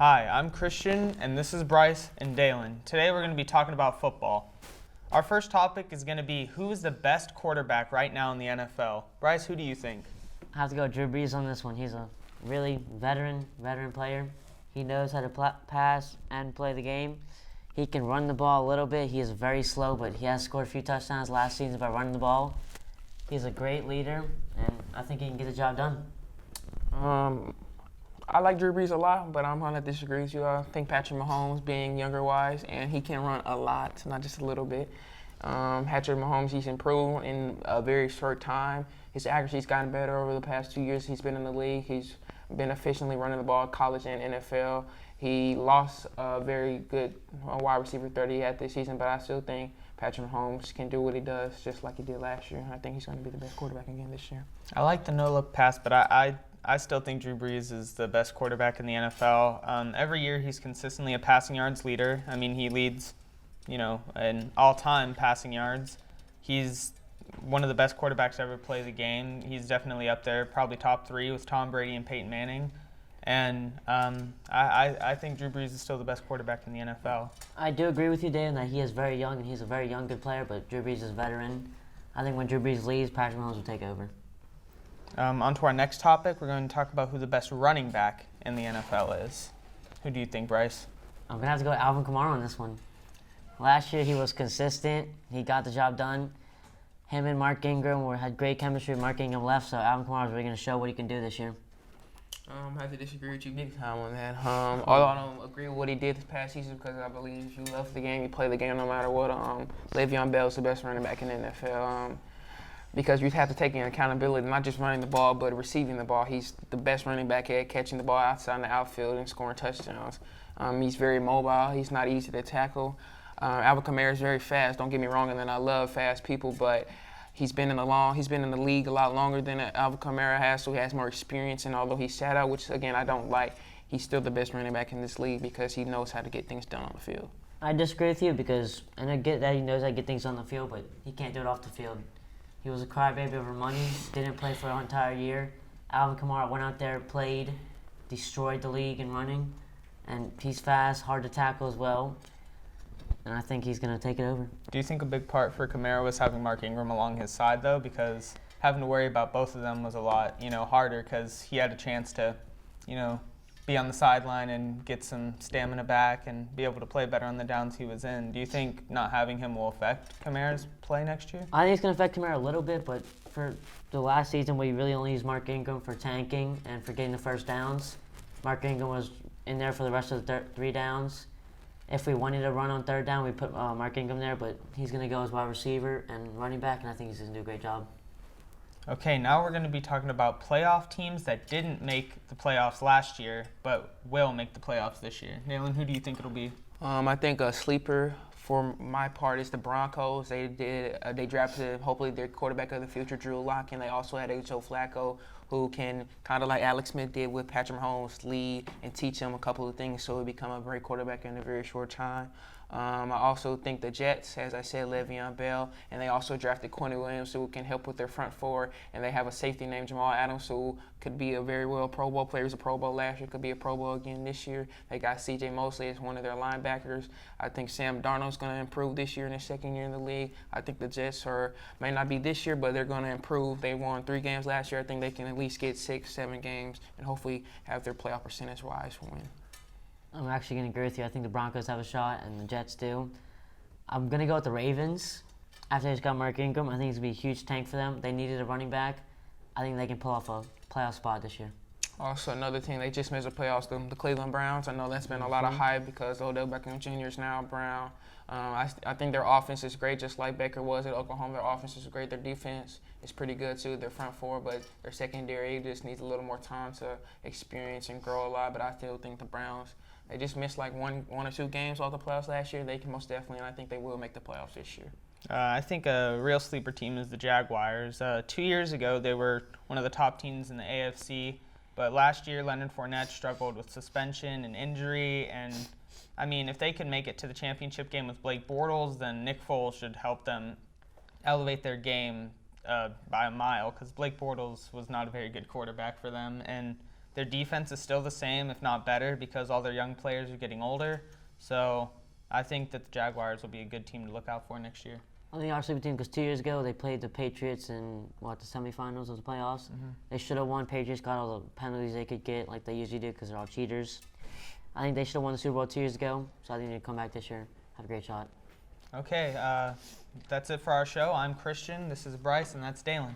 Hi, I'm Christian, and this is Bryce and Dalen. Today we're going to be talking about football. Our first topic is going to be who is the best quarterback right now in the NFL. Bryce, who do you think? I have to go Drew Brees on this one. He's a really veteran player. He knows how to pass and play the game. He can run the ball a little bit. He is very slow, but he has scored a few touchdowns last season by running the ball. He's a great leader, and I think he can get the job done. I like Drew Brees a lot, but I'm going to disagree with you. I think Patrick Mahomes, being younger-wise, and he can run a lot, not just a little bit. Patrick Mahomes, he's improved in a very short time. His accuracy's gotten better over the past 2 years he's been in the league. He's been efficiently running the ball, college and NFL. He lost a very good wide receiver 30 at this season, but I still think Patrick Mahomes can do what he does just like he did last year. I think he's going to be the best quarterback again this year. I like the no-look pass, but I still think Drew Brees is the best quarterback in the NFL. Every year he's consistently a passing yards leader. I mean, he leads, in all-time passing yards. He's one of the best quarterbacks to ever play the game. He's definitely up there, probably top 3 with Tom Brady and Peyton Manning. And I think Drew Brees is still the best quarterback in the NFL. I do agree with you, Dan, that he is very young, and he's a very young, good player, but Drew Brees is a veteran. I think when Drew Brees leaves, Patrick Mahomes will take over. On to our next topic, we're going to talk about who the best running back in the NFL is. Who do you think, Bryce? I'm going to have to go with Alvin Kamara on this one. Last year he was consistent. He got the job done. Him and Mark Ingram had great chemistry. Mark Ingram left, so Alvin Kamara is really going to show what he can do this year. I have to disagree with you big time on that. Although I don't agree with what he did this past season because I believe if you love the game, you play the game no matter what. Le'Veon Bell is the best running back in the NFL. Because you have to take in accountability, not just running the ball, but receiving the ball. He's the best running back at catching the ball outside in the outfield and scoring touchdowns. He's very mobile. He's not easy to tackle. Alvin Kamara is very fast. Don't get me wrong, and then I love fast people, but he's been in the league a lot longer than Alvin Kamara has, so he has more experience. And although he sat out, which again I don't like, he's still the best running back in this league because he knows how to get things done on the field. I disagree with you because, and I get that he knows how to get things on the field, but he can't do it off the field. He was a crybaby over money, didn't play for an entire year. Alvin Kamara went out there, played, destroyed the league in running, and he's fast, hard to tackle as well, and I think he's going to take it over. Do you think a big part for Kamara was having Mark Ingram along his side, though? Because having to worry about both of them was a lot, harder because he had a chance to, be on the sideline and get some stamina back and be able to play better on the downs he was in. Do you think not having him will affect Kamara's play next year? I think it's going to affect Kamara a little bit, but for the last season we really only used Mark Ingram for tanking and for getting the first downs. Mark Ingram was in there for the rest of the 3 downs. If we wanted to run on 3rd down, we put Mark Ingram there, but he's going to go as wide receiver and running back, and I think he's going to do a great job. Okay, now we're going to be talking about playoff teams that didn't make the playoffs last year, but will make the playoffs this year. Nayland, who do you think it'll be? I think a sleeper for my part is the Broncos. They drafted hopefully their quarterback of the future, Drew Lock, and they also had Joe Flacco, who can kind of like Alex Smith did with Patrick Mahomes, lead and teach him a couple of things so he'll become a great quarterback in a very short time. I also think the Jets, as I said, Le'Veon Bell, and they also drafted Quentin Williams, who can help with their front 4, and they have a safety named Jamal Adams, who could be a very well Pro Bowl player. He was a Pro Bowl last year, could be a Pro Bowl again this year. They got C.J. Mosley as one of their linebackers. I think Sam Darnold's going to improve this year in his 2nd year in the league. I think the Jets may not be this year, but they're going to improve. They won 3 games last year. I think they can at least get 6, 7 games and hopefully have their playoff percentage-wise win. I'm actually going to agree with you. I think the Broncos have a shot, and the Jets do. I'm going to go with the Ravens. After they just got Mark Ingram, I think it's going to be a huge tank for them. They needed a running back. I think they can pull off a playoff spot this year. Also, another team, they just missed the playoffs, the Cleveland Browns. I know that's been a lot of hype because Odell Beckham Jr. is now Brown. I think their offense is great, just like Baker was at Oklahoma. Their offense is great. Their defense is pretty good, too, their front 4. But their secondary just needs a little more time to experience and grow a lot. But I still think the Browns, they just missed like one or 2 games off the playoffs last year. They can most definitely, and I think they will make the playoffs this year. I think a real sleeper team is the Jaguars. 2 years ago, they were one of the top teams in the AFC. But last year, Leonard Fournette struggled with suspension and injury. And, I mean, if they can make it to the championship game with Blake Bortles, then Nick Foles should help them elevate their game by a mile because Blake Bortles was not a very good quarterback for them. And Their defense is still the same, if not better, because all their young players are getting older. So I think that the Jaguars will be a good team to look out for next year. I think our sleeping team, because 2 years ago they played the Patriots in the semifinals of the playoffs. They should have won. Patriots got all the penalties they could get, like they usually do, because they're all cheaters. I think they should have won the Super Bowl 2 years ago, so I think they come back this year, have a great shot. Okay, that's it for our show. I'm Christian. This is Bryce, and that's Dalen.